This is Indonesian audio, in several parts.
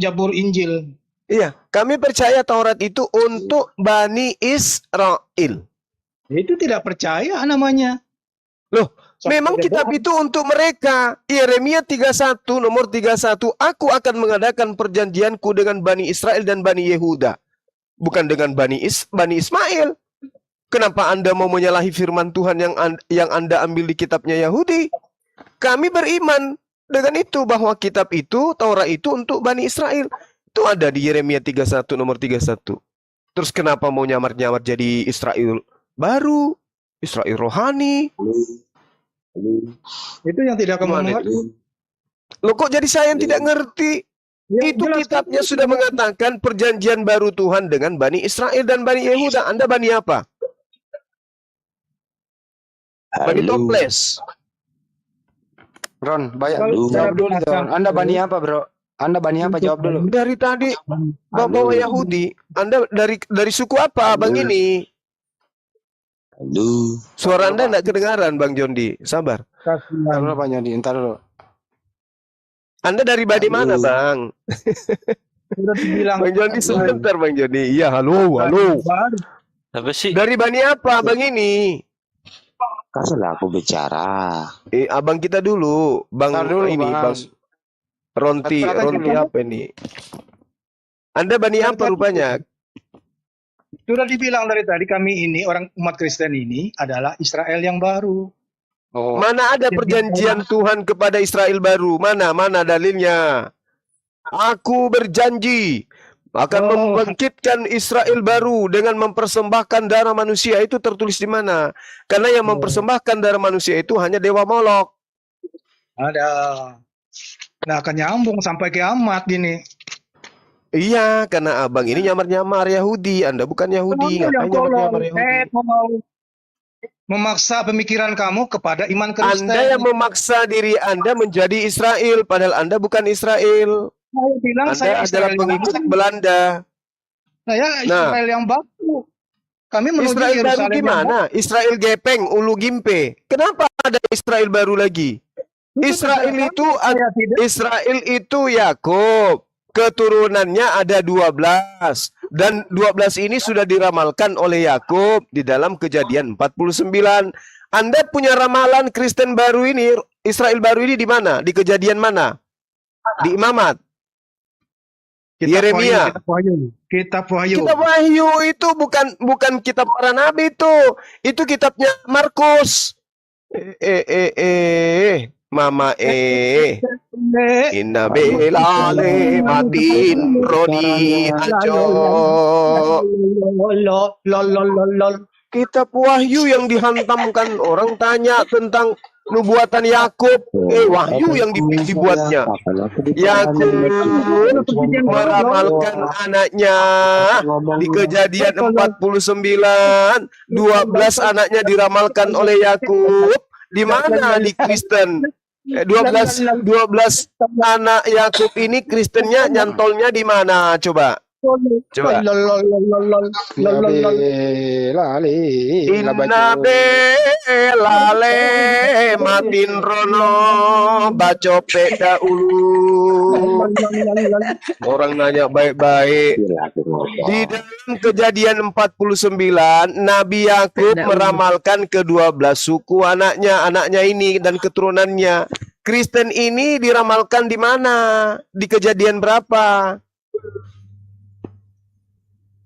Zabur, Injil. Iya, kami percaya Taurat itu untuk Bani Israel. Itu tidak percaya namanya. Loh, Sampai memang ada kitab doa. itu untuk mereka. Yeremia 31 nomor 31, aku akan mengadakan perjanjianku dengan Bani Israel dan Bani Yehuda, bukan dengan Bani Ismail. Kenapa Anda mau menyalahi firman Tuhan yang Anda ambil di kitabnya Yahudi? Kami beriman dengan itu, bahwa kitab itu, Taurat itu untuk Bani Israel. Itu ada di Yeremia 31 nomor 31. Terus kenapa mau nyamar-nyamar jadi Israel baru, Israel rohani? Itu yang tidak kamu Gimana mengerti. itu? Loh, kok jadi saya yang tidak ngerti? Ya, Itu jelaskan. kitabnya sudah mengatakan perjanjian baru Tuhan dengan Bani Israel dan Bani Yehuda. Anda Bani apa? Bani toples. Ron, banyak Kalau jawab dulu cara Ron. Anda Bani apa, bro? Anda Bani apa? Jawab dulu. Dari tadi bawa Yahudi. Anda dari suku apa, Bang ini? Suara Anda tidak kedengaran, Bang Jondi. Sabar. Ntar dulu, Pak Jondi. Ntar dulu. Anda dari Bani mana, Bang? Sudah dibilang. Bang Jondi sebentar, Bang Jondi. Iya, halo. Apa sih? Dari Bani apa, Bang ini? Kasihlah aku bicara. Abang kita dulu, Bang Ntar dulu, ini, Bang. Ronti apa ini? Anda Bani apa rupanya? Sudah dibilang dari tadi, kami ini orang umat Kristen ini adalah Israel yang baru. Oh, Mana ada perjanjian Tuhan kepada Israel baru? Mana dalilnya? Aku berjanji akan membangkitkan Israel baru dengan mempersembahkan darah manusia. Itu tertulis di mana? Karena yang mempersembahkan darah manusia itu hanya dewa Molok. Ada. Nah, akan nyambung sampai kiamat gini. Iya, karena abang ini nyamar-nyamar Yahudi. Anda bukan Yahudi. Ngapain nyamar-nyamar Yahudi? Mau memaksa pemikiran kamu kepada iman Kristen. Anda yang memaksa diri Anda menjadi Israel, padahal Anda bukan Israel. Saya bilang Anda saya adalah Israel pengikut yang Belanda. Saya Israel yang baru. Kami menuju Israel baru Yerusalem yang gimana? Israel Gepeng, Ulu Gimpe. Kenapa ada Israel baru lagi? Israel itu Yakub. Keturunannya ada 12. Dan 12 ini sudah diramalkan oleh Yakub di dalam Kejadian 49. Anda punya ramalan Kristen baru ini, Israel baru ini di mana? Di Kejadian mana? Di Imamat. Yeremia. Kitab Wahyu. Kitab Wahyu itu bukan kitab para nabi itu. Itu kitabnya Markus. Mama Inna belale madin roni ajo. Kitab Wahyu yang dihantamkan, orang tanya tentang nubuatan Yakub. Wahyu yang dibuatnya. Yakub meramalkan anaknya di Kejadian 49. 12 anaknya diramalkan oleh Yakub. Di mana di Kristen? 12 anak Yakub ini Kristennya nyantolnya di mana? Coba. Inna belale matin rono bacope dahulu. Orang nanya baik-baik. Di dalam Kejadian 49, Nabi Yakub meramalkan ke-12 suku anaknya ini dan keturunannya. Kristen ini diramalkan di mana? Di Kejadian berapa?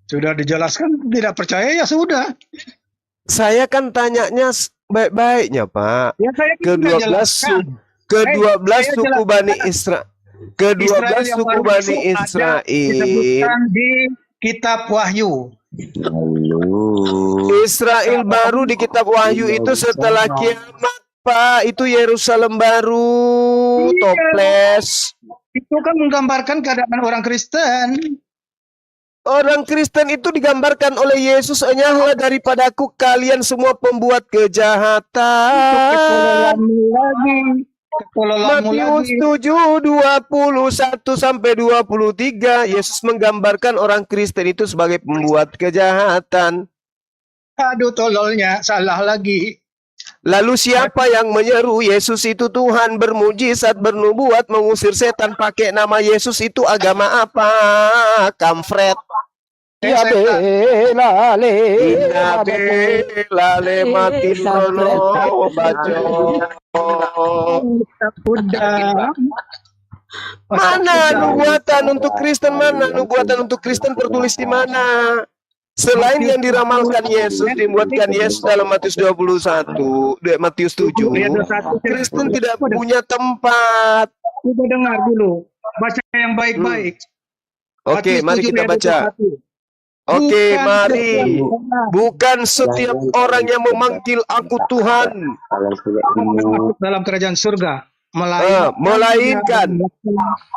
Sudah dijelaskan, tidak percaya ya sudah. Saya kan tanyanya baik-baiknya, Pak. Ya, saya ke-12 suku Bani Israel. Ke-12 suku Bani Israel disebutkan di Kitab Wahyu. Israel baru di Kitab Wahyu itu setelah kiamat, Pak. Itu Yerusalem baru, toples. Itu kan menggambarkan keadaan orang Kristen. Orang Kristen itu digambarkan oleh Yesus, "Enyahlah daripadaku kalian semua pembuat kejahatan." Matius 7, 21 sampai 23. Yesus menggambarkan orang Kristen itu sebagai pembuat kejahatan. Aduh, tololnya salah lagi. Lalu siapa yang menyeru Yesus itu Tuhan, bermujizat, bernubuat, mengusir setan pakai nama Yesus, itu agama apa? Kampret. Ya belale. Ina belale mati rono baco. Udah. Mana nubuatan untuk Kristen? Mana nubuatan untuk Kristen tertulis di mana? Selain yang diramalkan Yesus, dimuatkan Yesus dalam Matius 21, Matius 7, Kristen tidak punya tempat. Coba dengar dulu. Baca yang baik-baik. Oke, Matius mari 7 kita ayat baca. 21. Oke, Bukan mari. setiap orang Bukan setiap orang yang memanggil aku Tuhan, Kalau sudah masuk dalam kerajaan surga, melainkan.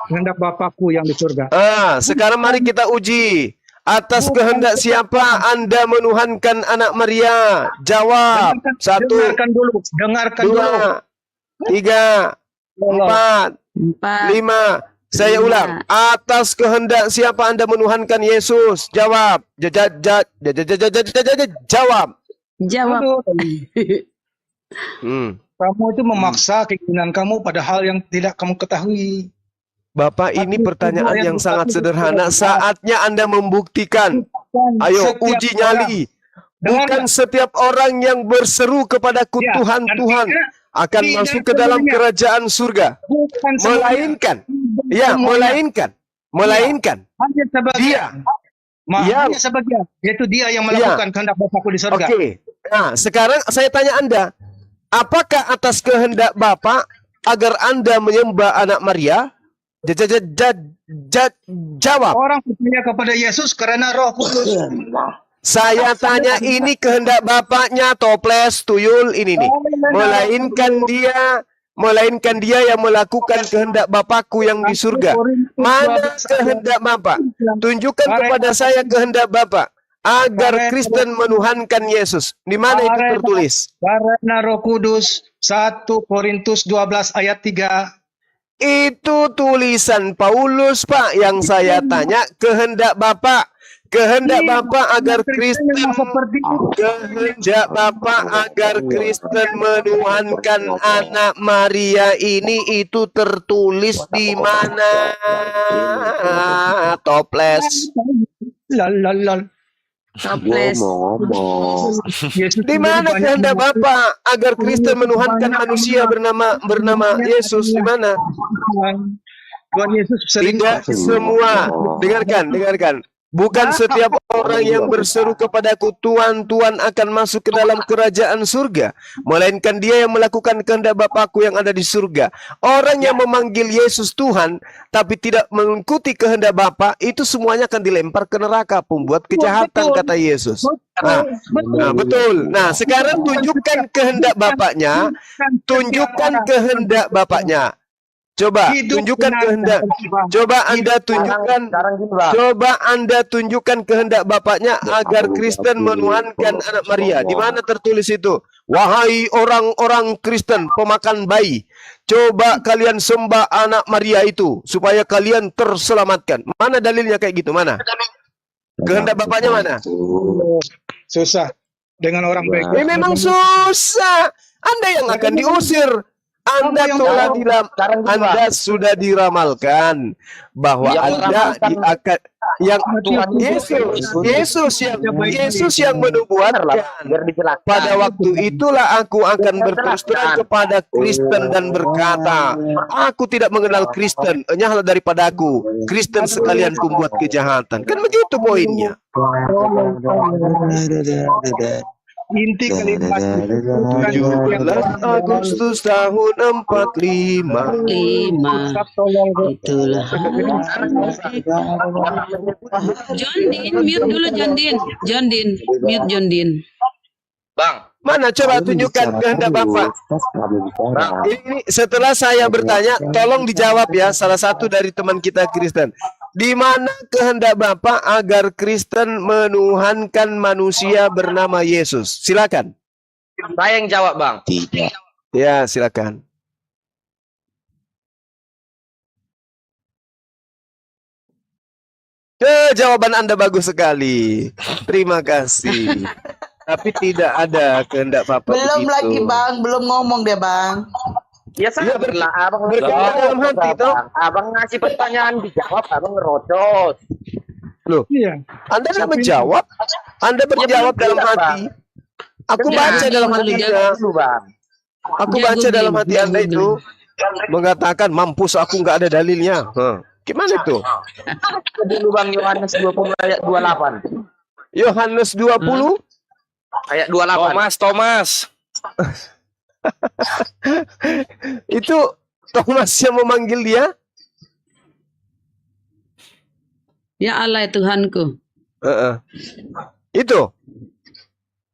kehendak Bapakku yang di surga. Sekarang mari kita uji. Atas kehendak siapa Anda menuhankan anak Maria? Jawab. 1, Dengarkan dulu. 2, 3, 4, 5. Saya ulang. Atas kehendak siapa Anda menuhankan Yesus? Jawab. Jawab. Jawab. Kamu itu memaksa keinginan kamu pada hal yang tidak kamu ketahui. Bapak, ini pertanyaan yang sangat sederhana. Saatnya Anda membuktikan. Ayo, uji nyali. Bukan setiap orang yang berseru kepadaku Tuhan, Tuhan akan masuk ke dalam kerajaan surga. Melainkan. Ya, melainkan. Hanya sebagian. Hanya sebagian. Yaitu dia yang melakukan kehendak Bapakku di surga. Oke. Nah, sekarang saya tanya Anda. Apakah atas kehendak Bapak agar Anda menyembah anak Maria? Jawab. Orang percaya kepada Yesus karena Roh Kudus. Saya tanya, ini kehendak Bapaknya, toples, tuyul, ini nih. Melainkan dia yang melakukan kehendak Bapakku yang di surga. Mana kehendak Bapak? Tunjukkan kepada saya kehendak Bapak agar Kristen menuhankan Yesus. Di mana itu tertulis? Karena Roh Kudus, 1 Korintus 12 ayat 3. Itu tulisan Paulus, Pak. Yang saya tanya, kehendak Bapak. Kehendak Bapak agar Kristen menuhankan anak Maria ini, itu tertulis di mana? Toples. ngomong. Di mana kehendak Bapak agar Kristen menuhankan manusia bernama Yesus? Di mana? Tuhan Yesus sering Tidak semua. Dengarkan. Bukan setiap orang yang berseru kepadaku Tuhan, Tuhan akan masuk ke dalam kerajaan surga. Melainkan dia yang melakukan kehendak Bapakku yang ada di surga. Orang yang memanggil Yesus Tuhan, tapi tidak mengikuti kehendak Bapa, itu semuanya akan dilempar ke neraka, pembuat kejahatan, kata Yesus. Betul. Nah, sekarang tunjukkan kehendak Bapaknya. Tunjukkan kehendak Bapaknya. Coba tunjukkan kehendak. Coba Anda tunjukkan kehendak Bapaknya agar Kristen menuhankan anak Maria. Di mana tertulis itu? Wahai orang-orang Kristen pemakan bayi, coba kalian sembah anak Maria itu supaya kalian terselamatkan. Mana dalilnya kayak gitu? Mana? Kehendak Bapaknya mana? Susah dengan orang baik. Ini memang susah. Anda yang akan diusir. Anda sudah diramalkan bahwa Anda akan Yesus yang menubuatkan. Pada waktu itulah aku akan berterus terang kepada Kristen dan berkata, aku tidak mengenal Kristen, enyahlah daripada aku. Kristen sekalian pembuat kejahatan. Kan begitu poinnya. Inti kalimat 17 Agustus tahun 45. Itulah. John Din, mute dulu John Din. Mute John Din. Bang, Mana coba tunjukkan kehendak Bapak. Ini setelah saya bertanya, tolong dijawab ya salah satu dari teman kita Kristen. Di mana kehendak Bapak agar Kristen menuhankan manusia bernama Yesus? Silakan. saya yang jawab, Bang. Tidak. Ya, silakan. Jawaban Anda bagus sekali. Terima kasih. Tapi tidak ada kehendak Bapak Belum begitu. lagi bang, belum ngomong deh bang. Ya sabarlah, abang berkata dalam hati, toh. Abang ngasih pertanyaan dijawab, abang ngerocos. Loh, Iya. Anda tidak menjawab. Anda berjawab belum dalam tidak, hati. Aku Jangan baca dalam dulu, hatinya. jangan. Dulu bang. Aku Dia baca dalam hati googling, Anda dia itu mengatakan mampus aku nggak ada dalilnya. Gimana itu? Dulu bang Yohanes 20 ayat 28. Yohanes 20 Ayat 28. Thomas. itu Thomas yang memanggil dia. Ya Allah Tuhanku. Itu.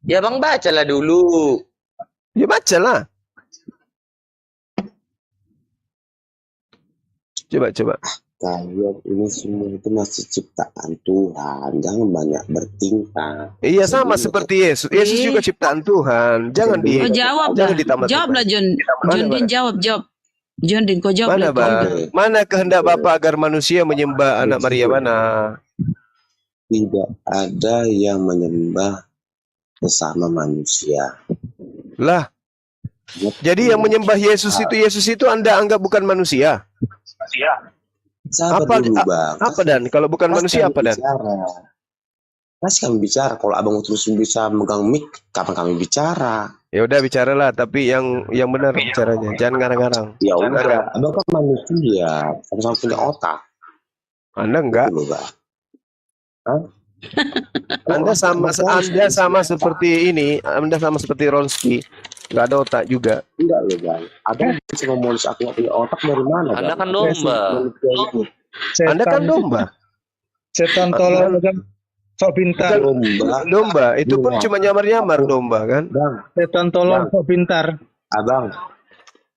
Ya bang bacalah dulu. Ya bacalah. Coba. Kalian ini semua itu masih ciptaan Tuhan. Jangan banyak bertingkah. Iya sama seperti Yesus. Yesus juga ciptaan Tuhan. Jangan Kau jawab jangan lah. ditambah. Jawablah John. John Din jawab. John Din kau jawab Mana lah. Bang? Mana kehendak Bapa agar manusia menyembah anak Maria mana? Tidak ada yang menyembah sesama manusia. Lah. Jadi yang menyembah Yesus itu Anda anggap bukan manusia? Sabar Apa dulu, Bang. apa Dan? Kalau bukan manusia apa Dan? Kasih kami bicara. Kalau abang terus bisa megang mic, kapan kami bicara? Ya udah bicaralah, tapi yang benar bicaranya. Jangan ngarang-ngarang. Ya udah, abang kan manusia, sama-sama punya otak. Anda enggak. Dulu, Bang. Anda sama seperti ini. Anda sama seperti Ronski. Enggak ada otak juga. Enggak loh, Bang. Abang bisa ngomong aku nggak punya otak dari mana? Anda Bang? kan domba. Anda kan domba. Setan tolol kan. Sok pintar. Domba itu pun cuma nyamar-nyamar domba kan. Bang, Setan tolol sok pintar. abang,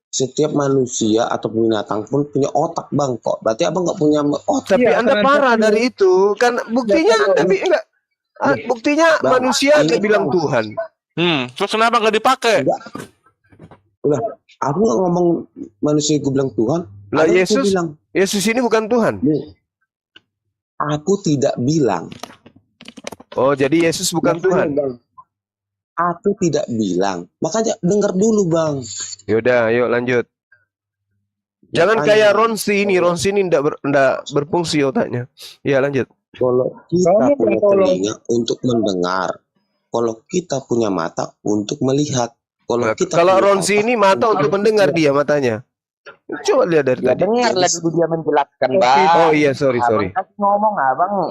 setiap manusia atau binatang pun punya otak, Bang. Kok berarti abang nggak punya otak? Tapi Iya, Anda karena parah Anda- dari itu. Kan buktinya tapi enggak. Buktinya Bang, manusia ini bilang Bang. Tuhan. Terus kenapa nggak dipakai? Udah, aku nggak ngomong manusia gue bilang Tuhan. Lah Abang Yesus, tuh bilang, Yesus ini bukan Tuhan. nih, aku tidak bilang. Oh, jadi Yesus bukan Tuhan. Bang. Aku tidak bilang. Makanya dengar dulu, Bang. Yaudah, ayo lanjut. Jangan Makanya, kayak Ronsi ini enggak berfungsi otaknya. Ya, lanjut. kalau kita Kamu punya tolong. telinga untuk mendengar, kalau kita punya mata untuk melihat, kalau kita Kalau punya Ronsi otak ini mata untuk mendengar dia matanya. Coba lihat dari Ya tadi. dengarlah dulu dia menjelaskan bang. Oh iya, sorry. Abang kasih ngomong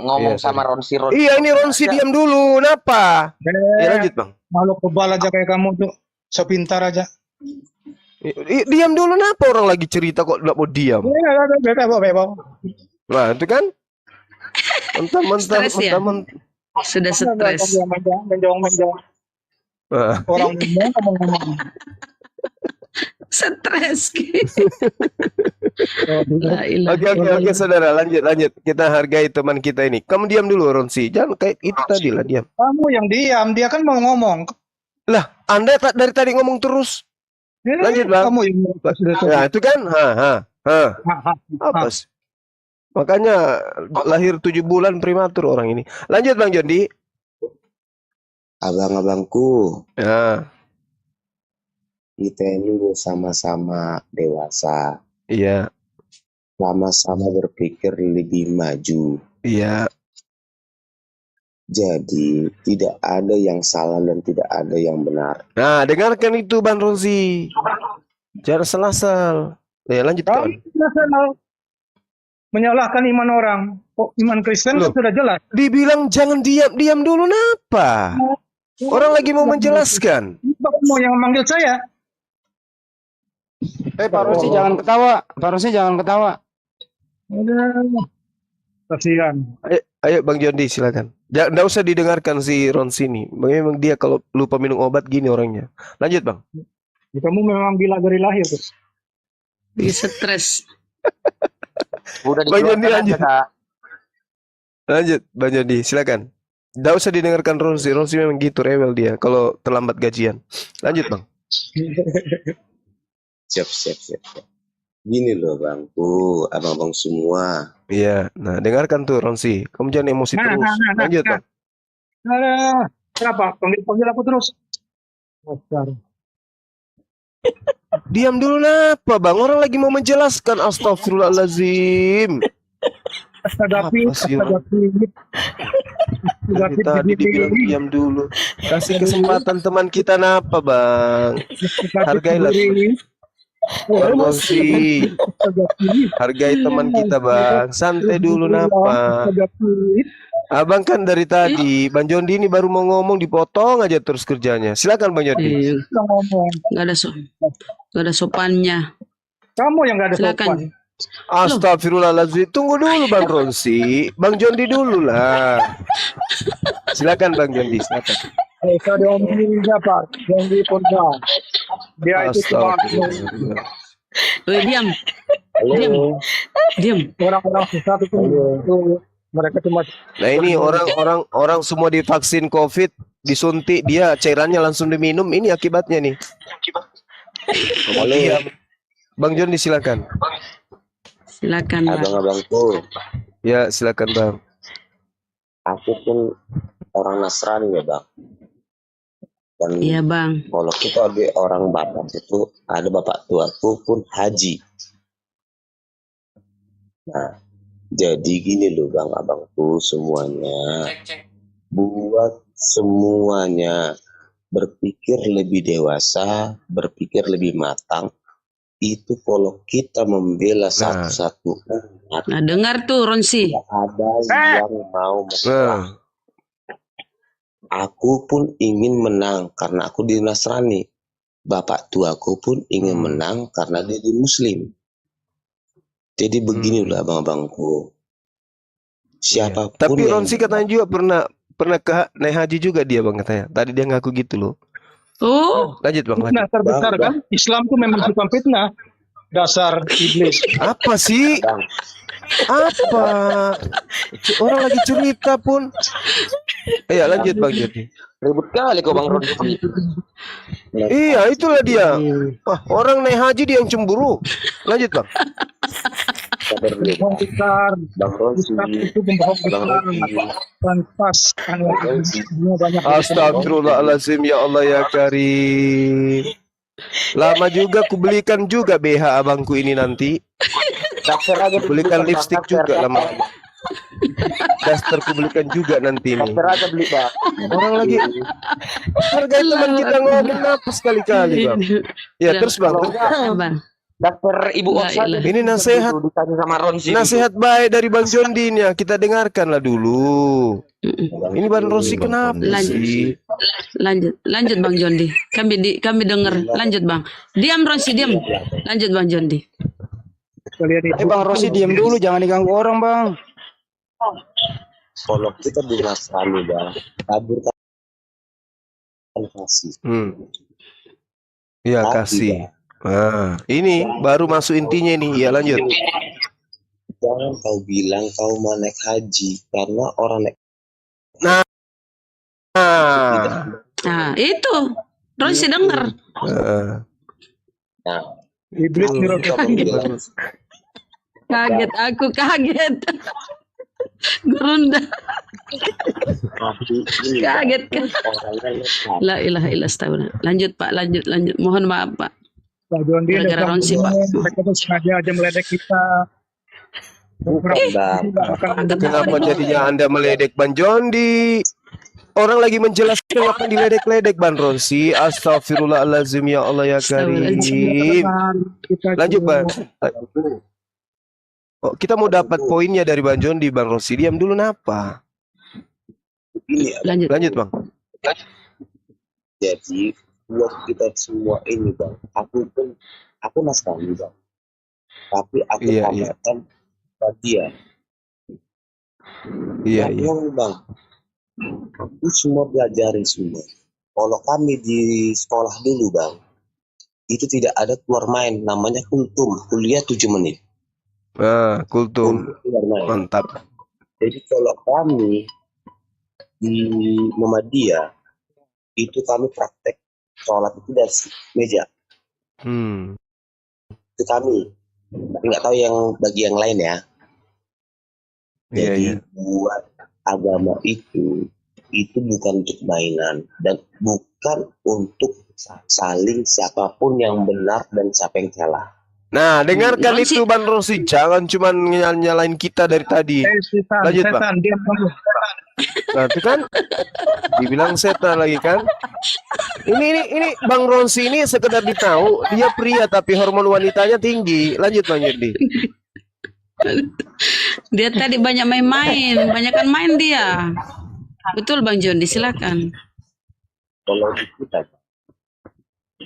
ngomong Iya, sama Ronsi. Iya, ini Ronsi diam dulu. Kenapa? Ya lanjut, Bang. Makhluk kebal aja kayak kamu tuh. Sok pintar aja. Diam dulu, kenapa orang lagi cerita kok nggak mau diam? Bebo. Nah, itu kan mentah-mentah Stres ya? Sudah stres. Menjong. Nah, Orang ngomong. Stres. La ilaha Oke, saudara, lanjut. Kita hargai teman kita ini. Kamu diam dulu, Ronsi. Jangan kayak itu tadi lah, diam. Kamu yang diam, dia kan mau ngomong. Lah, Anda dari tadi ngomong terus. Lanjut, Bang. Kamu yang Nah, itu kan, apa sih? Makanya lahir 7 bulan prematur orang ini. Lanjut, Bang Jondi. abang-abangku, Ya, kita ini sama-sama dewasa, iya, sama-sama berpikir lebih maju. iya. Jadi tidak ada yang salah dan tidak ada yang benar. Nah, dengarkan itu, Bang Ronsi. Jangan selasal. Ya, lanjut, kawan. menyalahkan iman orang. Kok iman Kristen Loh. sudah jelas. Dibilang jangan diam dulu, kenapa? Orang lagi mau menjelaskan. Kamu yang memanggil saya. Pak Rosi jangan ketawa. Pak Rosi jangan ketawa. Kasihan. Ayo Bang Jondi, silakan. Nggak usah didengarkan si Ronsi ini. Memang dia kalau lupa minum obat gini orangnya. Lanjut, Bang. Kamu memang gila dari lahir tuh. Lagi stres. Udah Bang Jondi, dikeluarkan lanjut. aja, Kak. Lanjut, Bang Jondi, silakan. Nggak usah didengarkan Ronsi. Ronsi memang gitu, rewel dia kalau terlambat gajian. Lanjut, Bang. Siap. Gini loh, bangku, abang-abang semua. Iya, nah dengarkan tuh Ronsi. Kamu jangan emosi terus. Lanjut, Bang. Kenapa? Panggil aku terus. Diam dulu napa bang? Orang lagi mau menjelaskan. Astagfirullahaladzim. Astagfirullah, Apa sih, astagfirullah. Dari tadi dibilang diam dulu. Kasih kesempatan teman kita napa bang? Hargailah Bang Ronsi. Hargai teman kita bang. Santai dulu napa? Abang kan dari tadi, Bang Jondi ini baru mau ngomong dipotong aja terus kerjanya. Silakan Bang Jondi. Nggak ada sopannya. Kamu yang nggak ada Silakan. sopan. Astagfirullahaladzim. Tunggu dulu Bang Ronsi. Bang Jondi dulu lah. Silakan Bang Jondi. Silakan. Saya diomongin siapa? Jondi Ponda. Dia itu cuma Astagfirullah. Weh, diam. Diam. orang-orang sesat itu. Mereka cuma Nah ini orang semua divaksin COVID, disuntik, dia cairannya langsung diminum. Ini akibatnya nih. Iya. Bang Jondi silakan. Silakan, Bang. Abang-abangku, Ya silakan Bang. aku pun orang Nasrani ya bang. Dan Iya, Bang. kalau kita ada orang bapak itu, ada bapak tuaku pun haji. Nah, jadi gini loh bang abangku semuanya, buat semuanya berpikir lebih dewasa, berpikir lebih matang. Itu kalau kita membela satu-satu umat, Nah, dengar tuh Ronsi. tidak ada yang mau mengalah. Aku pun ingin menang karena aku di Nasrani. Bapak tuaku pun ingin menang karena dia di Muslim. Jadi beginilah abang-abangku. Siapapun Tapi yang Ronsi katanya juga pernah ke naik haji juga dia Bang katanya. Tadi dia ngaku gitu loh. Oh, Lanjut Bang. fitnah Lanjut. terbesar kan? Islam tuh memang suka fitnah. Dasar iblis. Apa sih? Bang, Apa? Orang lagi cerita pun. Ya lanjut Bang Jondi. Ribut kali kau Bang Ronsi. Iya itulah dia. Wah, orang naik haji dia yang cemburu. Lanjut Bang. sabar dulu. Bohong besar. Bang Ronsi, Islam itu pembohong Bang besar. Ronsi, Pantas. Semua banyak. Astagfirullahaladzim ya Allah ya Karim. Lama juga ku belikan juga BH abangku ini nanti. Daster aja beli, Belikan Bang. lipstick Daster, juga lama. Daster ku belikan juga nanti ini. Daster aja beli Bang. Orang lagi hargai teman kita ngomong apa sekali-kali Bang. Ya terus Bang. Bang. Daster Ibu La Osa ilaha. Ini nasihat. ditanya sama Ronsi. Nasihat baik dari Bang Jondi ya. Kita dengarkanlah dulu. Ini Bang Ronsi kenapa Lanjut. sih? Lanjut Bang Jondi. Kami dengar. Lanjut Bang. Diam Ronsi, diam. Lanjut Bang Jondi. Bang Rosi diam dulu, jangan diganggu orang bang. kalau kita di Nasrani bang, taburkan kasih. Iya kasih. Nah, ini baru masuk intinya ini. Ya lanjut. Jangan kau bilang kau mau naik haji karena orang naik Nah, Nah, itu. Ronsi dengar. nah Iblis nyuruh kita. Kaget aku, kaget. Gerunda. Kaget kan. La ilaha illallah, astagfirullah. Lanjut Pak, lanjut. Mohon maaf Pak. Pak Jondi Gara-gara Ronsi, Pak. mereka tuh sengaja aja meledek kita. kenapa jadinya Anda meledek Bang Jondi? Orang lagi menjelaskan apa diledek-ledek Bang Ronsi. Astagfirullahaladzim ya Allah ya Karim. Lanjut Bang. Oh, kita mau dapat poinnya dari Bang Jondi Bang Ronsi. Diam dulu napa? Lanjut. Lanjut Bang. Jadi buat kita semua ini bang, aku Nasrani bang, tapi aku tambahkan bagian. Iya. Bang, itu semua pelajari semua. Kalau kami di sekolah dulu bang, itu tidak ada keluar main, namanya kultum, kuliah 7 menit. Nah, kultum. Mantap. Jadi kalau kami di Muhammadiyah itu kami praktek sholat itu dari meja. Itu kami. Tapi nggak tahu yang bagi yang lain ya. Jadi buat agama itu itu bukan untuk mainan dan bukan untuk saling siapapun yang benar dan siapa yang salah. Nah, dengarkan Ronsi. itu Bang Rosi, jangan cuma nyalain kita dari tadi. Lanjut, Bang. setan, diam kamu. Nah, itu kan dibilang setan lagi kan. Ini Bang Ronsi ini sekedar ditahu, dia pria tapi hormon wanitanya tinggi. Lanjut Bang Jondi. Dia tadi banyak main-main, banyakkan main dia. Betul Bang Jondi, silakan. Kalau di kita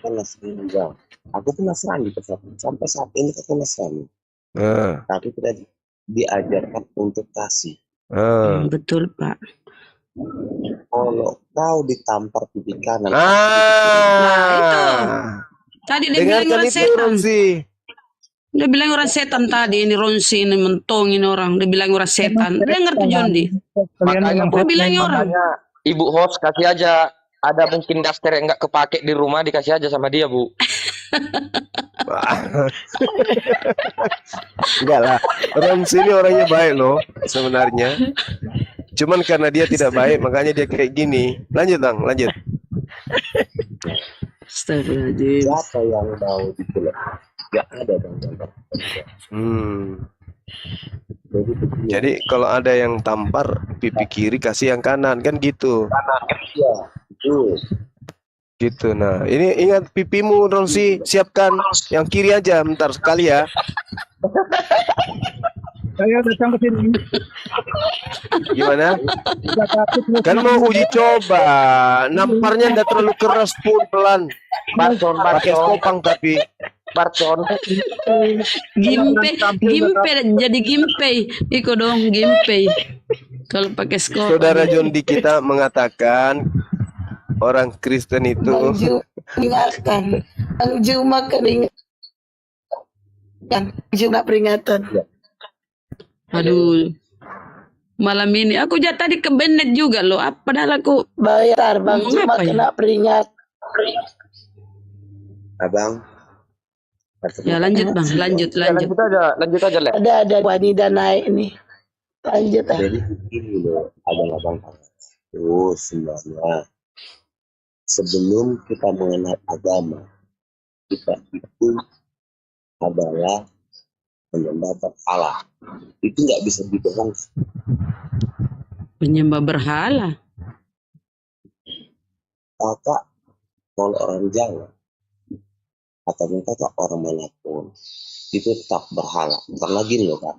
kan Nasrani Bang. Aku pun Nasrani sampai saat ini aku Nasrani. Tapi kita diajarkan untuk kasih. Betul Pak. Kalau kau ditampar pipi kanan, Nah, itu. Tadi dia bilang Dengarkan orang itu setan. Ronsi. Dia bilang orang setan tadi, ini Ronsi, ini mentongin orang. Dia bilang orang setan. Dengar tuh Jondi. Makanya Dia bilangnya orang. Ibu host kasih aja, ada mungkin daster yang nggak kepake di rumah, dikasih aja sama dia, Bu. Enggak lah, Ronsi ini orangnya baik loh sebenarnya. Cuman karena dia tidak baik makanya dia kayak gini. Lanjut Bang, lanjut. Astagfirullahaladzim. siapa yang mau dipeluk? Gak ada Bang. Jadi kalau ada yang tampar pipi kiri kasih yang kanan kan gitu. Iya, betul. Gitu. Nah, ini ingat pipimu Ronsi, siapkan yang kiri aja bentar sekali ya. Saya datang ke sini. Gimana? Kan mau uji coba. Namparnya enggak terlalu keras pun pelan. Pakai skopang tapi Barton. Gimpe, jadi gimpe. Iko dong, gimpe. Kalau pakai skor. Saudara Jondi kita mengatakan orang Kristen itu Ingatkan. Juma peringatan. Aduh. Malam ini aku tadi ke Bennett juga loh. Padahal aku Bayar Bang ngomong Juma apa ya? kena peringat. Abang. Ya lanjut Bang, lanjut. Lanjut aja, Le. Ada wanita naik nih. Lanjut ah. Jadi begini loh, abang-abang. Terus sebenarnya sebelum kita mengenal agama, kita itu adalah menyembah Allah. Itu nggak bisa dibohong. Penyembah berhala. Kakak kalau orang Jawa atau kakak orang manapun itu tetap berhala. Karena gini loh Kak,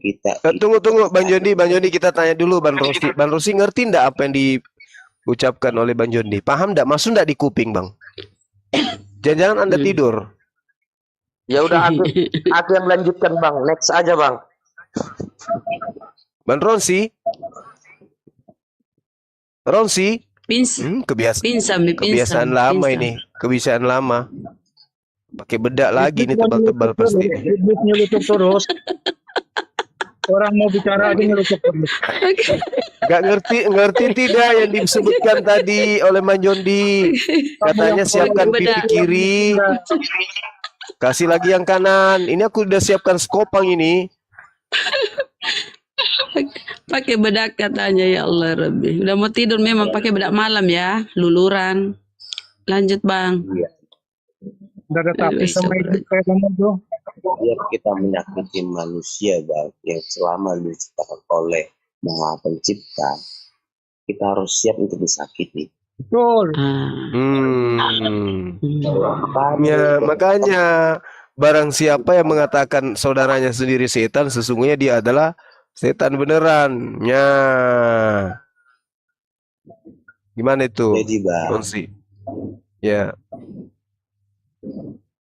kita tunggu Bang Jondi kita tanya dulu Bang Rosi. Bang Rosi ngerti enggak apa yang diucapkan oleh Bang Jondi? Paham enggak? Masuk enggak di kuping Bang? Jangan-jangan Anda tidur. Ya udah aku yang melanjutkan Bang. Next aja Bang. Bang Ronsi. Kebiasaan lama pinsam. ini. Kebiasaan lama. Pakai bedak lagi nih tebal-tebal pasti. Iblis nyelutup terus. Orang mau bicara aja nyelutup terus. Gak ngerti tidak yang disebutkan tadi oleh Bang Jondi. Katanya siapkan pipi kiri. Kasih lagi yang kanan. Ini aku udah siapkan skopang ini. Pakai bedak katanya, ya Allah Rabbi. Udah mau tidur memang pakai bedak malam ya, luluran. Lanjut Bang. Udah ada tapi sama itu kayak kamu tuh. biar kita menyakiti manusia Bang, yang selama diciptakan oleh Maha Pencipta, kita harus siap untuk disakiti. Betul. Makanya barang siapa yang mengatakan saudaranya sendiri setan, sesungguhnya dia adalah setan beneran. Ya. Gimana itu? Jadi Bang, ya.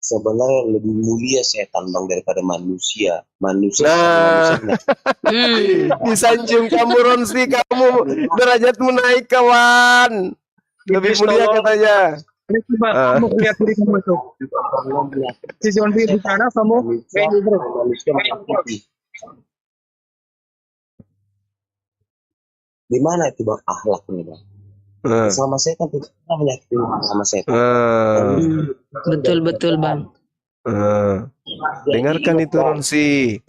Sebenarnya lebih mulia setan Bang daripada manusia. Manusia. Disanjung kamu Ronsi, kamu derajatmu naik kawan. Lebih mulia katanya. Kamu lihat diri kamu itu. Si Jondi bicara kamu Manusia menyakiti. Di mana itu Bang akhlaknya Bang? Sama setan tidak pernah menyakiti sama setan. Betul Bang. Dengarkan itu Ronsi.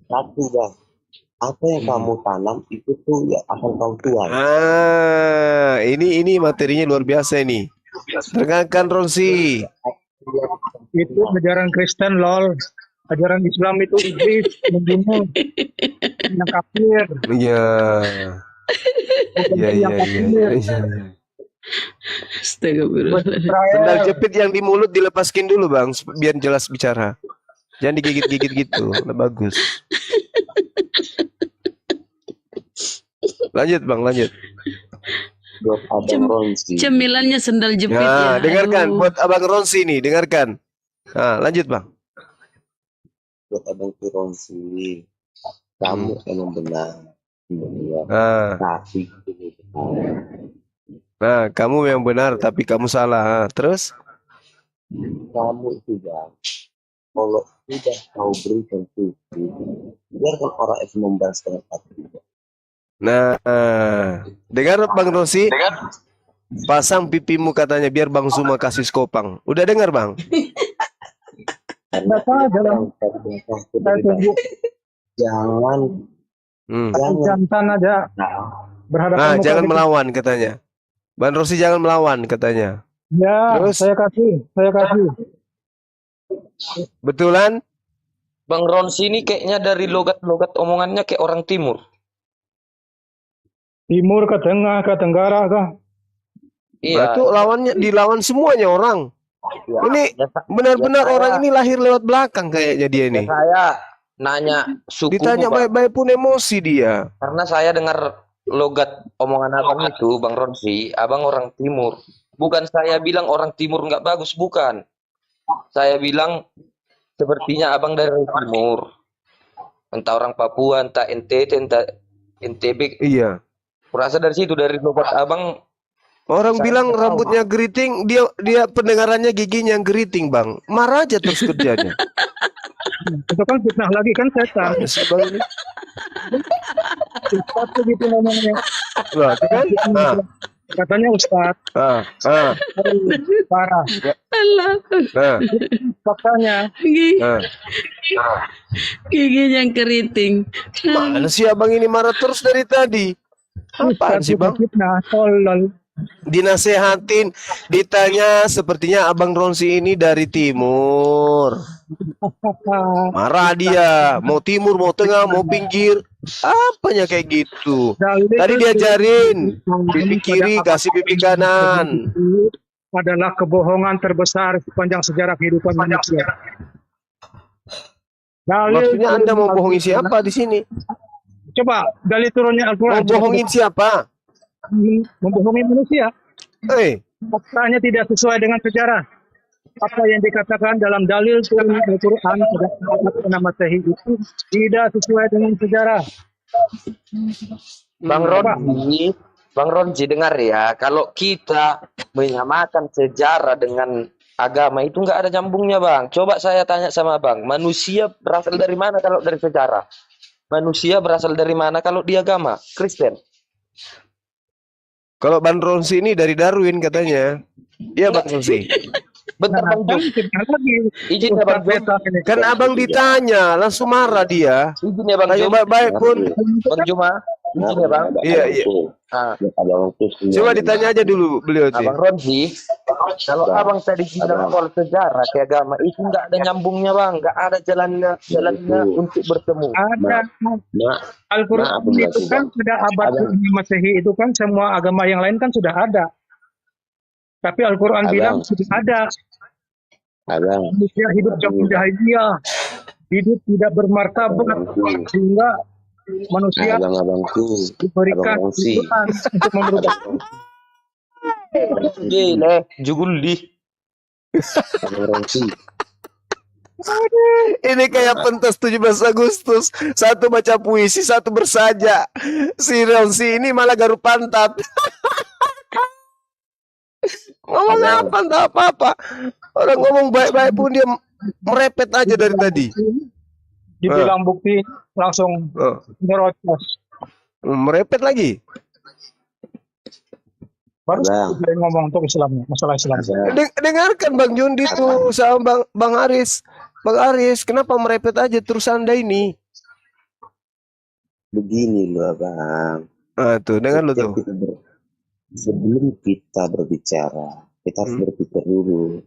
Satu Bang, apa yang kamu tanam itu tuh ya akan kau tuai. Ini materinya luar biasa ini. Dengarkan Ronsi. Itu ajaran Kristen, lol. Ajaran Islam itu iblis, membunuh, yang kafir. Iya. Iya. Astagfirullah. Sendal jepit yang di mulut dilepaskin dulu bang, biar jelas bicara. Jangan digigit-gigit gitu, udah bagus. Lanjut bang, lanjut. Buat Abang Ronsi. Cemilannya sendal jepit Nah, ya. dengarkan Aduh. buat Abang Ronsi nih, dengarkan. Nah, lanjut bang. Buat Abang Ronsi. Kamu emang benar. Iya. Tapi Nah, kamu yang benar tapi kamu salah. Terus? kamu itu bang, kalau sudah kau berikan suci, biarkan orang itu membahas dengan hati. Nah, dengar Bang Rosi? Pasang pipimu katanya biar Bang Suma kasih skopang. Udah dengar Bang? Kenapa dalam Jangan jantan aja berhadapan Nah, muka jangan gitu. melawan katanya. Bang Rosi jangan melawan katanya. Ya, Terus? saya kasih. Betulan? Bang Ronsi ini kayaknya dari logat-logat omongannya kayak orang timur. Timur ke tengah ke tenggara kah? Iya. Itu lawannya dilawan semuanya orang. Iya. Ini benar-benar orang ini lahir lewat belakang kayaknya dia ini. Saya nanya suku Ditanya baik-baik pun emosi dia. karena saya dengar logat omongan abang itu, Bang Ronsi, abang orang timur. Bukan saya bilang orang timur nggak bagus, bukan. Saya bilang sepertinya abang dari timur. Entah orang Papua, entah NTT, entah NTB. Iya. Kurasa dari situ, dari logat abang. Orang Saya bilang nggak tahu. rambutnya geriting, dia pendengarannya giginya geriting, Bang. Marah aja terus kerjanya. Itu kan fitnah lagi kan setan. Si Bang ini. Ustaz tuh gitu ngomongnya. Lah, kan? Katanya Ustaz. Parah. Allah. Faktanya. Gigi yang keriting. Mana sih abang ini marah terus dari tadi? Apaan Ustaz sih juga bang? fitnah. Tolol. Dinasehatin, ditanya sepertinya abang Ronsi ini dari timur. Marah dia, mau timur, mau tengah, mau pinggir. Apanya kayak gitu? Tadi diajarin, pipi kiri kasih pipi kanan. Adalah kebohongan terbesar sepanjang sejarah kehidupan manusia. Maksudnya Anda mau bohongi siapa di sini? Coba dalil turunnya Al-Quran. Mau bohongin siapa? Membohongi manusia. Faktanya tidak sesuai dengan sejarah. Apa yang dikatakan dalam dalil turun Al-Quran pada Masehi itu tidak sesuai dengan sejarah. Bang Ronji dengar ya, kalau kita menyamakan sejarah dengan agama itu nggak ada nyambungnya bang. Coba saya tanya sama bang, manusia berasal dari mana kalau dari sejarah? Manusia berasal dari mana kalau di agama Kristen? Kalau Bang Ronsi ini dari Darwin katanya. Iya Bang Ronsi. Bentar Bang Jum. Izin ya Bang Jum. Kan abang ditanya, langsung marah dia. Izin ya Bang Tanya Jum. baik-baik pun. Bang Juma. Izin ya Bang. Iya. Abang Coba ditanya aja dulu beliau sih. Abang Ronji, kalau abang tadi bilang soal sejarah ke agama itu nggak ada nyambungnya bang, nggak ada jalannya untuk bertemu. Ada. Al-Quran itu kan sudah abad Masehi itu kan semua agama yang lain kan sudah ada. Tapi Al-Quran bilang sudah ada. Manusia hidup zaman jahiliyah, hidup tidak bermartabat sehingga manusia diberikan kebutuhan untuk merubah. Gile, juguldi. Ini kayak pentas 17 Agustus. Satu baca puisi, satu bersaja. Si Ronsi ini malah garuk pantat. Ngomong apa, entah apa-apa. Orang ngomong baik-baik pun dia merepet aja dari tadi. Dibilang bukti langsung merocos. Merepet lagi. Baru ngomong untuk Islamnya, masalah Islam. Dengarkan Bang Jundi tuh sama Bang Aris. Bang Aris, kenapa merepet aja terus Anda ini? begini loh abang. Tuh dengar lu tuh. Sebelum kita berbicara, kita harus berpikir dulu.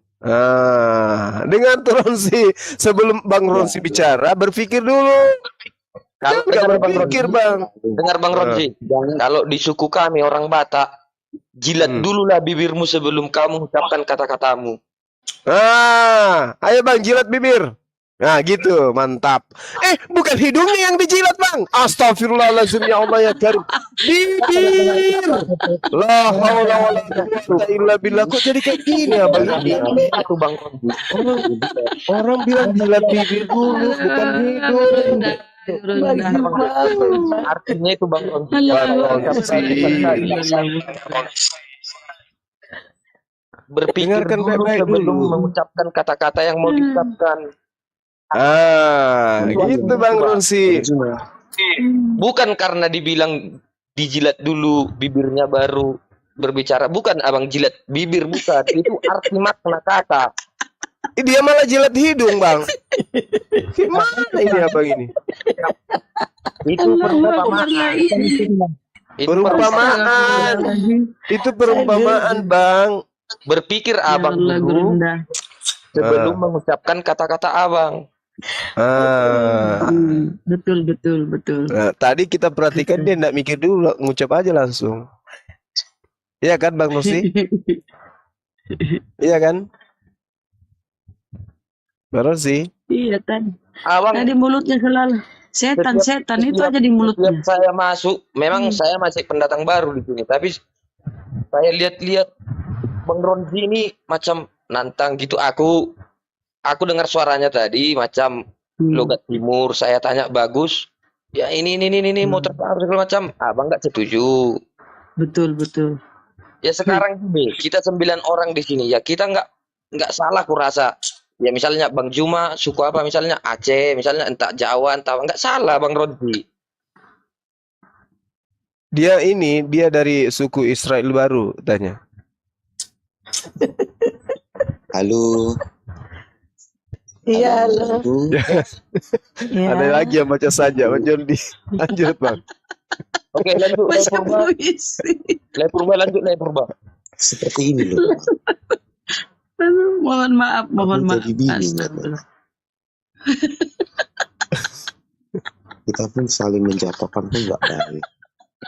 Dengar tuh Ronsi. Sebelum Bang Ronsi bicara, berpikir dulu. Kalau Jangan dengar Bang berpikir, Ronsi, Bang. dengar Bang Ronsi, kalau di suku kami orang Batak, jilat dululah bibirmu sebelum kamu ucapkan kata-katamu. Ayo Bang, jilat bibir. Nah gitu, mantap. Bukan hidungnya yang dijilat Bang. Astagfirullahaladzim, ya Allah ya Karim. Bibir. La haula wala quwwata illa billah. Kok jadi kayak gini Abang ini? Itu Bang Ronsi. Orang bilang jilat bibir dulu, bukan hidung. Artinya itu Bang Ronsi. Berpikir dulu sebelum mengucapkan kata-kata yang mau diucapkan. Gitu Bang Ronsi. Bukan karena dibilang dijilat dulu bibirnya baru berbicara. Bukan abang jilat bibir, bukan. Itu arti makna kata. Dia malah jilat hidung Bang. Gimana ini abang ini? Itu perumpamaan. Itu perumpamaan Bang. Berpikir abang dulu sebelum mengucapkan kata-kata abang. Betul. Nah, tadi kita perhatikan dia enggak mikir dulu, ngucap aja langsung. Iya kan Bang Ronsi? Iya kan? Bang Ronsi? Iya tadi. Abang, Tadi mulutnya selalu setan itu aja di mulutnya. setiap saya masuk, memang saya masih pendatang baru di sini, tapi saya lihat-lihat Bang Ronsi ini macam nantang gitu. Aku dengar suaranya tadi macam logat timur. Saya tanya bagus. Ya ini mau terpengaruh segala macam. Abang nggak setuju. Betul. Ya sekarang gini, kita 9 orang di sini. Ya kita nggak salah kurasa. Ya misalnya Bang Juma suku apa, misalnya Aceh, misalnya entah Jawa, entah nggak salah Bang Ronsi. Dia dari suku Israel baru tanya. Halo. Iya, halo. Ada lagi yang baca saja, Bang Jondi. Lanjut Bang. Oke, lanjut. Lai Purba. Seperti ini loh. Mohon maaf. Jadi bingung, kita pun saling menjatuhkan pun nggak baik,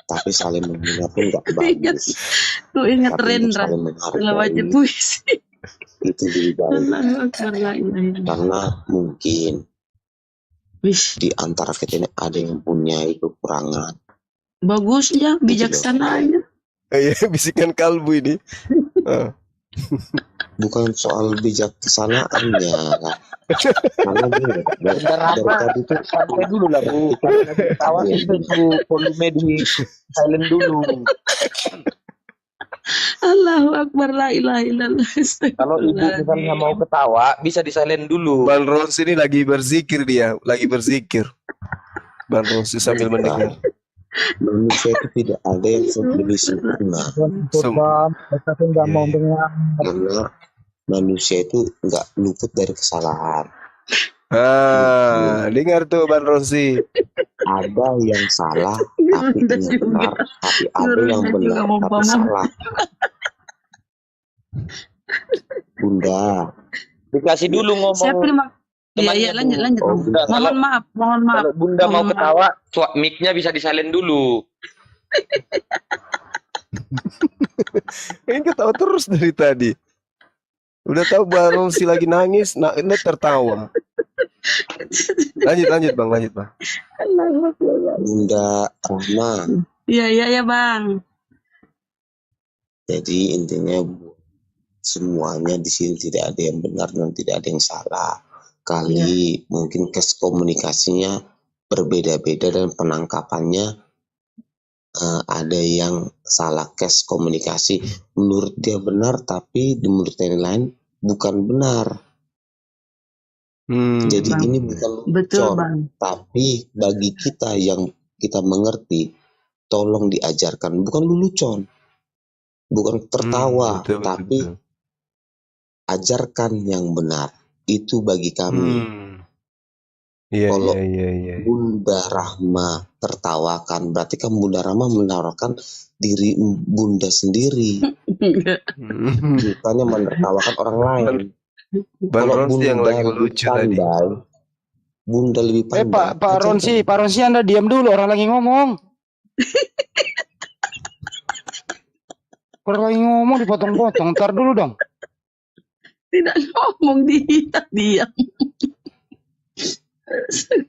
tapi saling menghina pun nggak bagus. Tuh ingat Tapi Rendra, saling kalau baca menghargai puisi. itu lebih baik. Karena mungkin di antara kita ini ada yang punya kekurangan. Bagusnya, bijaksananya. Iya, bisikan kalbu ini. Bukan soal bijaksanaannya, karena dari tadi itu Sampai dulu lah Bu. Tawa itu volume di silent dulu. Allahu Akbar, la ilaha illallah. Kalau ibu misalnya mau ketawa, bisa di silent dulu. Bang Ronsi ini lagi berzikir dia, Bang Ronsi sambil mendengar. manusia itu tidak ada yang lebih sempurna. Karena manusia itu nggak luput dari kesalahan. Dengar tuh Bang Ronsi. Ada yang salah tapi ini benar, tapi ada yang benar tapi salah. Bunda, Dikasih dulu ngomong. Siapa terima? Iya, lanjut. Bunda, Mohon maaf. Kalau Bunda mau ketawa, mic-nya bisa di silent dulu. Ini ketawa terus dari tadi. Udah tahu Bang Ronsi lagi nangis, tertawa. Lanjut Bang. Bunda Rahma. Iya Bang. Jadi intinya semuanya di sini tidak ada yang benar dan tidak ada yang salah. Kali mungkin komunikasinya berbeda-beda dan penangkapannya ada yang salah komunikasi. Menurut dia benar tapi menurut yang lain bukan benar. Jadi Bang. ini bukan Betul lelucon, Bang. tapi bagi kita yang kita mengerti, tolong diajarkan, bukan lelucon, bukan tertawa, betul. ajarkan yang benar. Itu bagi kami. Iya, Kalau iya, iya. Bunda Rahma tertawakan, berarti kan Bunda Rahma menawarkan diri Bunda sendiri, bukannya menertawakan orang lain. Bang Kalau Ronsi yang Bunda lagi lebih lucu tadi. pandai, Bunda lebih pandai. Pak Ronsi, ajarkan. Pak Ronsi Anda diam dulu, orang lagi ngomong. Orang lagi ngomong dipotong-potong, ntar dulu dong. Tidak ngomong dia, diam.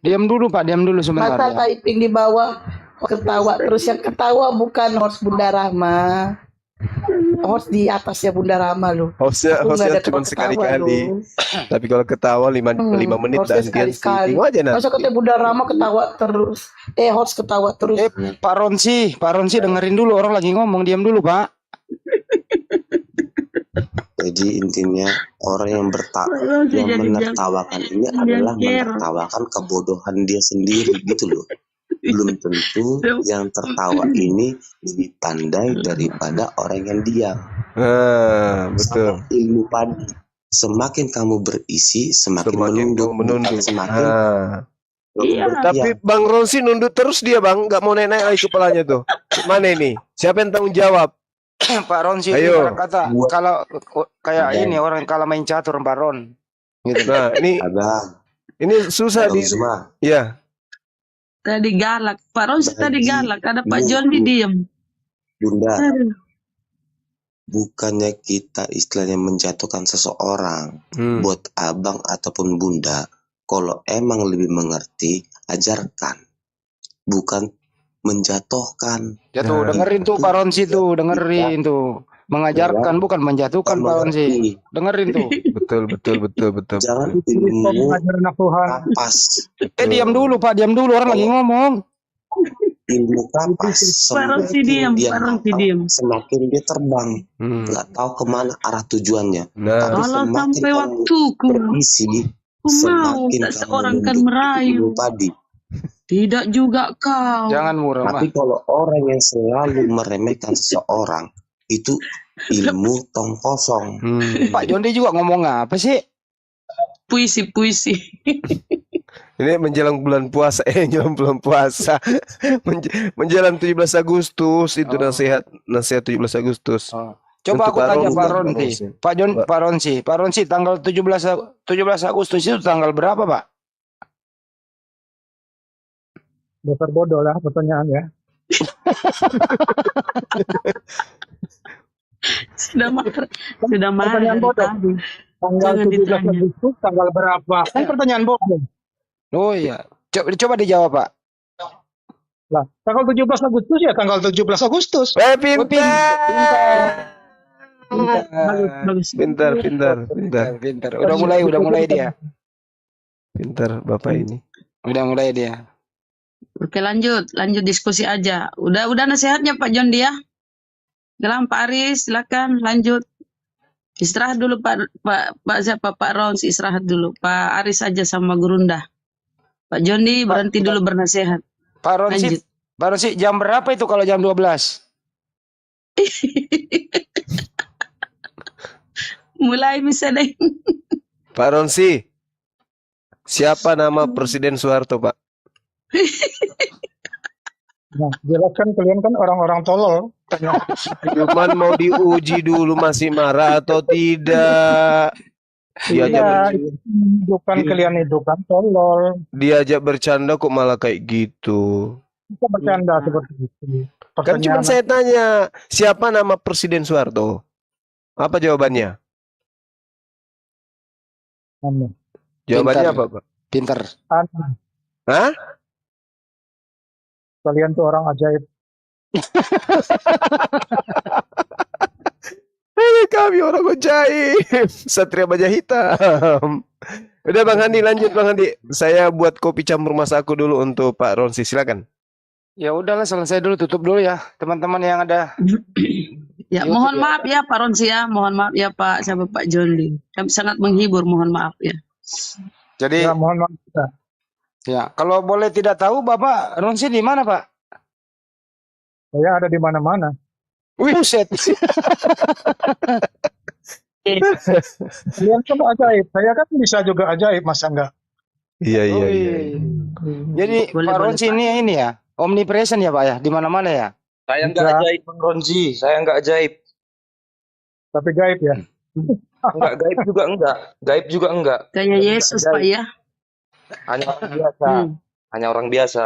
Diam dulu Pak, diam dulu sebentar. Masa Ya. typing di bawah ketawa terus, yang ketawa bukan host Bunda Rahma, host di atasnya Bunda Rahma loh. Hostnya Aku nggak ada cuma ketawa sekali-kali. loh. Tapi kalau ketawa 5 menit Hostnya gantian sih. sekali-sekali. Tengok aja Masa nanti. katanya Bunda Rahma ketawa terus, host ketawa terus. Pak Ronsi dengerin dulu, orang lagi ngomong, diam dulu Pak. Jadi intinya orang yang menertawakan ini adalah menertawakan kebodohan dia sendiri gitu loh. Belum tentu yang tertawa ini lebih pandai daripada orang yang diam. Betul. Sama ilmu padi. Semakin kamu berisi, semakin menunduk. menunduk. Semakin Iya. Tapi Bang Ronsi nunduk terus dia Bang, nggak mau naik-naik lagi kepalanya tuh. Mana ini? Siapa yang tanggung jawab? Pak Ronsi, Ayo. ibarat kata kalau kayak ini orang kalah main catur Pak Ron. Gitu. Nah, ini susah di. Zuma, Ya. Tadi galak. Pak Ronsi tadi galak. Ada Pak John di diem. Bunda, Aduh. bukannya kita istilahnya menjatuhkan seseorang. Buat abang ataupun bunda, kalau emang lebih mengerti, ajarkan, bukan menjatuhkan. Ya tuh dengerin tuh Pak Ronsi tuh, dengerin tuh. Mengajarkan bukan menjatuhkan Pak Ronsi. Dengerin tuh. Betul. Jangan Tuhan. kapas. Diam dulu Pak, diam dulu, orang lagi ngomong. Ilmu kapas. Pak Ronsi diam, Pak Ronsi diam. Semakin dia terbang, nggak tahu kemana arah tujuannya. Nah, Tapi Kalau semakin sampai kamu waktuku, berisi, aku mau semakin tak kamu seorang kan menunduk merayu. ilmu padi. Tidak juga kau. Jangan murah Tapi kalau orang yang selalu meremehkan seseorang, itu ilmu tong kosong. Pak Jondi juga ngomong apa sih? Puisi. Ini menjelang bulan puasa, menjelang 17 Agustus itu nasihat 17 Agustus. Coba Untuk aku Pak tanya Ronsi. Pak Ronsi. Pak Ronsi, tanggal 17 Agustus itu tanggal berapa, Pak? Dasar bodoh lah pertanyaan ya. Sudah marah Pertanyaan dari bodoh. tadi. Tanggal Jangan 17 ditanya. Agustus, tanggal berapa? Kan pertanyaan bodoh. Oh iya. Coba dijawab, Pak. Lah, tanggal 17 Agustus ya tanggal 17 Agustus. Bagus. Pintar. Udah mulai dia. Pintar Bapak ini. Udah mulai dia. Oke, lanjut diskusi aja. Udah nasihatnya Pak John dia. Dalam Pak Aris, silakan lanjut. Istirahat dulu Pak Rons, istirahat dulu. Pak Aris aja sama Gurunda. Pak Jondi berhenti dulu bernasihat. Pak Ronsi, jam berapa itu kalau jam 12? Mulai misalnya. Pak Ronsi, siapa nama Presiden Soeharto, Pak? Nah, jelaskan kalian kan orang-orang tolol. Cuman mau diuji dulu masih marah atau tidak. Bukan kalian itu kan tolol. Diajak bercanda kok malah kayak gitu. Kita bercanda seperti itu. Kan cuma saya tanya, siapa nama Presiden Soeharto? Apa jawabannya? Jawabannya apa, Pak? Pinter. Hah? Kalian tuh orang ajaib. Kami orang ajaib. Satria Baja Hitam. Udah Bang Handi, lanjut Bang Handi. Saya buat kopi campur masaku dulu untuk Pak Ronsi, silakan. Ya udahlah, selesai dulu, tutup dulu ya teman-teman yang ada. Ya, mohon maaf ya Pak Ronsi ya, mohon maaf ya Pak sama Pak Jondi. Kami sangat menghibur, mohon maaf ya. Jadi Ya, mohon maaf. ya, kalau boleh tidak tahu Bapak Ronsi di mana, Pak? Saya ada di mana-mana. Buset. Kalian kan ajaib. Saya kan bisa juga ajaib, masa enggak? Iya, iya, Oh iya. iya. Jadi Boleh, Pak boleh, Ronsi Pak. ini ya, omnipresent ya Pak ya, di mana-mana ya. Saya nggak Bisa, ajaib Bang Ronzi, saya nggak ajaib. tapi gaib ya. Enggak, gaib juga enggak. Gaib juga enggak. Kayak Tapi nggak Yesus, Pak ajaib. ya. Hanya orang biasa. Hmm. Hanya orang biasa.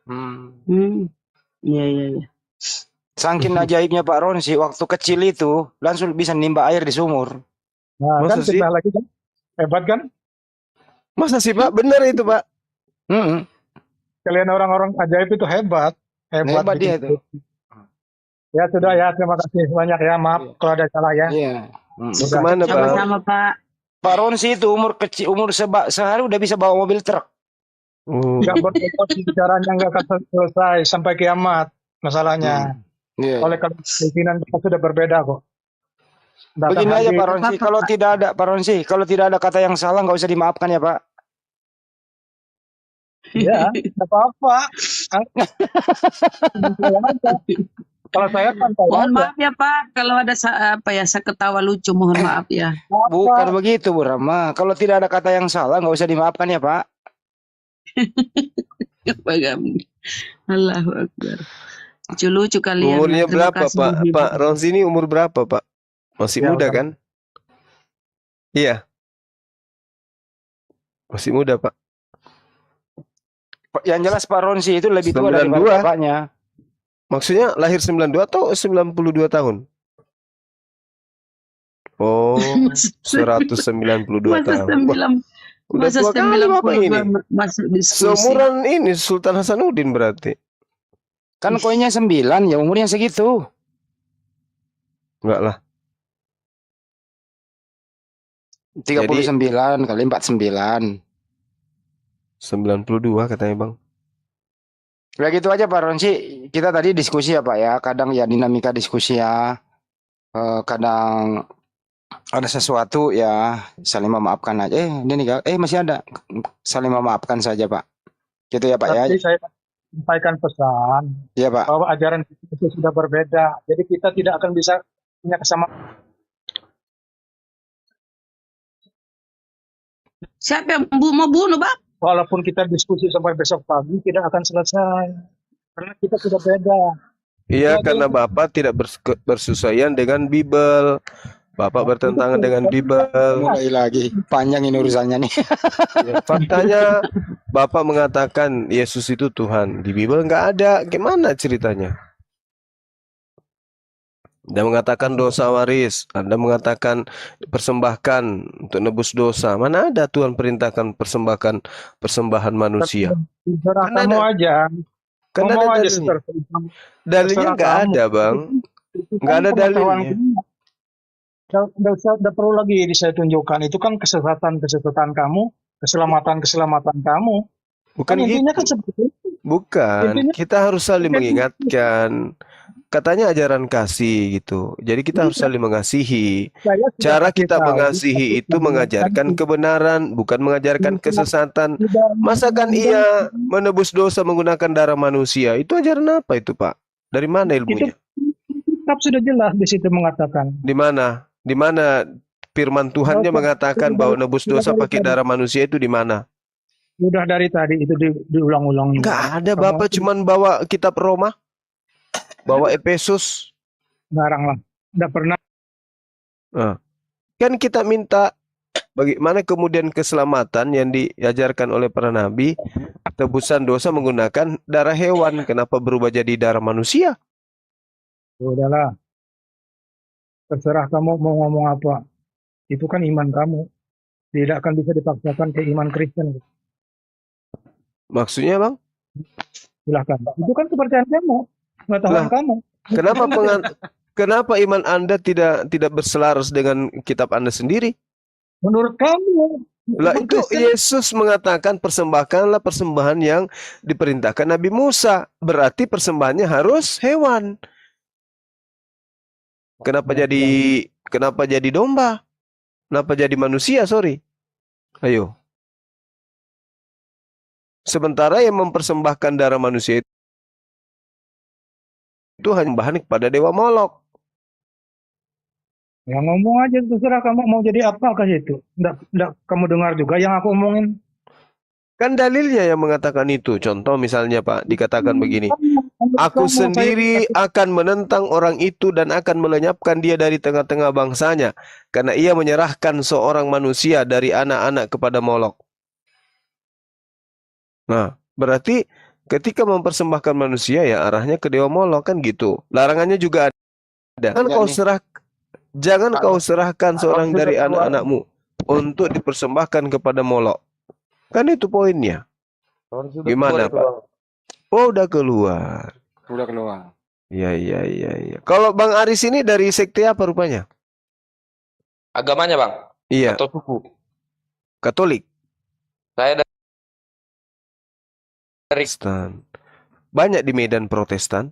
Hmm. Iya, iya, iya. Saking ajaibnya Pak Ronsi, waktu kecil itu langsung bisa nimba air di sumur. Nah, Masa kan sih? fitnah lagi kan. Hebat kan? Masa sih Pak? Benar itu Pak? Mm-mm. Kalian orang-orang ajaib itu hebat. Hebat Hebat dia gitu. itu. Ya sudah ya, terima kasih banyak ya. Maaf kalau ada salah ya. Iya. Mau Sudah. kemana Pak? Sama-sama, Pak. Pak Ronsi itu umur kecil, sehari udah bisa bawa mobil truk. Oh. Nggak berbobot bicaranya nggak akan selesai sampai kiamat masalahnya. Iya. Oleh karena keinginan kita sudah berbeda kok. Datang Begini aja hari- Pak Ronsi, kalau tidak ada Pak Ronsi, kalau tidak ada kata yang salah nggak usah dimaafkan ya Pak. Ya, nggak apa-apa. Kalau saya kan Mohon maaf ya, Pak. Kalau ada saya ketawa lucu, mohon maaf ya. Bukan begitu Bu Rama. Kalau tidak ada kata yang salah nggak usah dimaafkan ya Pak. Pak Gam. Allahu Akbar. Lucu-lucu kalian. Umurnya Terima berapa kasih. Pak? Pak Ronsi ini umur berapa Pak? Masih Ya, muda udah. kan? Iya. Masih muda Pak. Yang jelas Pak Ronsi itu lebih tua dari 92. bapaknya. Maksudnya lahir 92 atau 92 tahun? Oh, 192 Masa tahun. Wah, udah masa tua kali Bapak ini. masuk diskusi. Seumuran ini Sultan Hasanuddin berarti. Kan koinnya 9, ya umurnya segitu. Enggak lah. 39 kali 49. 92 katanya Bang. Ya gitu aja Pak Ronsi. Kita tadi diskusi ya Pak ya. Kadang ya dinamika diskusi ya. Kadang ada sesuatu ya saling memaafkan aja. Ini nih masih ada. Saling memaafkan saja Pak. Gitu ya Pak ya. Tapi saya sampaikan pesan Iya Pak. bahwa ajaran kita itu sudah berbeda. Jadi kita tidak akan bisa punya kesamaan. Siapa yang mau bunuh, Bang? Walaupun kita diskusi sampai besok pagi tidak akan selesai karena kita sudah beda. Iya, Ya, karena Bapak tidak bersesuaian dengan Bible. Bapak bertentangan dengan Bible. Mulai lagi. Panjang ini urusannya nih. Ya, faktanya Bapak mengatakan Yesus itu Tuhan. Di Bible nggak ada. Gimana ceritanya? Anda mengatakan dosa waris. Anda mengatakan persembahkan untuk nebus dosa. Mana ada Tuhan perintahkan persembahan manusia? Terserah Kan kamu ada. aja. Kan Kamu ada aja dalilnya. Dalilnya terserah nggak kamu. ada, Bang. Nggak ada dalilnya. Tidak perlu lagi saya tunjukkan. Itu kan kesesatan kamu, keselamatan kamu. Bukan Kan intinya gitu. kan seperti itu. Bukan. Intinya- Kita harus saling mengingatkan. Katanya ajaran kasih gitu. Jadi kita harus saling mengasihi. Saya sudah Cara kasih kita tahu, mengasihi tapi itu mengajarkan tidak- kebenaran, bukan mengajarkan kesesatan. tidak- Masakan ia menebus dosa menggunakan darah manusia? Itu ajaran apa itu, Pak? Dari mana ilmunya? Kitab sudah jelas di situ mengatakan. Di mana? Di mana firman Tuhannya mengatakan bahwa nebus dosa pakai darah manusia itu di mana? Sudah dari tadi itu diulang-ulang. Enggak ada, Bapak cuman bawa kitab Roma, bawa Efesus. Ngarang lah. Tidak pernah. Kan kita minta bagaimana kemudian keselamatan yang diajarkan oleh para nabi, tebusan dosa menggunakan darah hewan, kenapa berubah jadi darah manusia? Udahlah. Terserah kamu mau ngomong apa. Itu kan iman kamu. Tidak akan bisa dipaksakan ke iman Kristen. Maksudnya, Bang? Silahkan. Itu kan kepercayaan kamu. Pengetahuan Lah. kamu. Kenapa iman Anda tidak berselaras dengan kitab Anda sendiri? Menurut kamu. Lah iman itu Kristen. Yesus mengatakan persembahkanlah persembahan yang diperintahkan Nabi Musa. Berarti persembahannya harus hewan. Kenapa jadi domba? Kenapa jadi manusia, sorry? Ayo. Sementara yang mempersembahkan darah manusia itu hanya bahan kepada dewa Molok. Ya ngomong aja terserah kamu mau jadi apa ke situ. Nggak kamu dengar juga yang aku omongin. Kan dalilnya yang mengatakan itu. Contoh misalnya Pak, dikatakan begini. Aku sendiri akan menentang orang itu dan akan melenyapkan dia dari tengah-tengah bangsanya. Karena ia menyerahkan seorang manusia dari anak-anak kepada Molok. Nah, berarti ketika mempersembahkan manusia ya arahnya ke Dewa Molok kan gitu. Larangannya juga ada. Jangan kau serahkan seorang dari anak-anakmu untuk dipersembahkan kepada Molok. Kan itu poinnya. Gimana Pak? Oh, udah keluar. Udah keluar. Iya. Kalau Bang Aris ini dari sekte apa rupanya? Agamanya Bang? Iya. Atau suku? Katolik. Saya dari Protestan. Banyak di Medan Protestan.